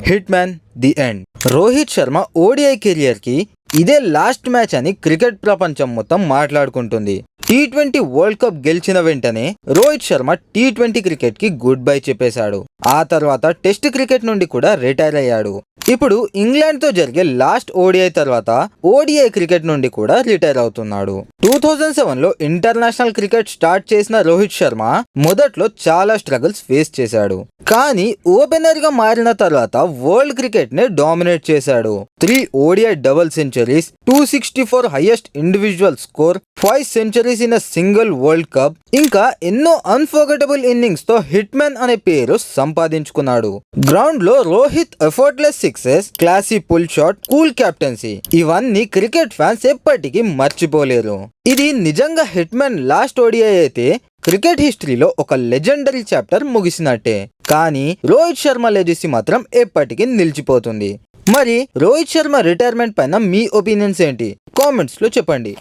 Hit man the end. Rohit Sharma ODI career కి ఇదే last match అని క్రికెట్ ప్రపంచం మొత్తం మాట్లాడుకుంటుంది. T20 వరల్డ్ కప్ గెలిచిన వెంటనే రోహిత్ శర్మ T20 క్రికెట్ కి గుడ్ బై చెప్పేశాడు. ఆ తర్వాత టెస్ట్ క్రికెట్ నుండి కూడా రిటైర్ అయ్యాడు. ఇప్పుడు ఇంగ్లాండ్ తో జరిగే లాస్ట్ ఓడిఐ తర్వాత ఓడిఐ క్రికెట్ నుండి కూడా రిటైర్ అవుతున్నాడు. 2007 లో ఇంటర్నేషనల్ క్రికెట్ స్టార్ట్ చేసిన రోహిత్ శర్మ మొదట్లో చాలా స్ట్రగుల్స్ ఫేస్ చేశాడు. కానీ ఓపెనర్ గా మారిన తర్వాత వరల్డ్ క్రికెట్ ని డామినేట్ చేశాడు. 3 ODI double centuries, 264 highest individual score, 5 centuries in a single world cup, ఇంకా ఎన్నో అన్ఫర్గెటబుల్ ఇన్నింగ్స్ తో హిట్ మ్యాన్ అనే పేరు సంపాదించుకున్నాడు. గ్రౌండ్ లో Rohit effortless sixes, classy pull shot, cool captaincy ఇవన్నీ క్రికెట్ ఫ్యాన్స్ ఎప్పటికీ మర్చిపోలేరు. ఇది నిజంగా హిట్ మ్యాన్ లాస్ట్ ఓడిఐ అయితే క్రికెట్ హిస్టరీలో ఒక లెజెండరీ చాప్టర్ ముగిసినట్టే. కానీ రోహిత్ శర్మ లెగసీ మాత్రం ఎప్పటికీ నిలిచిపోతుంది. మరి రోహిత్ శర్మ రిటైర్మెంట్ పైన మీ ఒపీనియన్స్ ఏంటి? కామెంట్స్ లో చెప్పండి.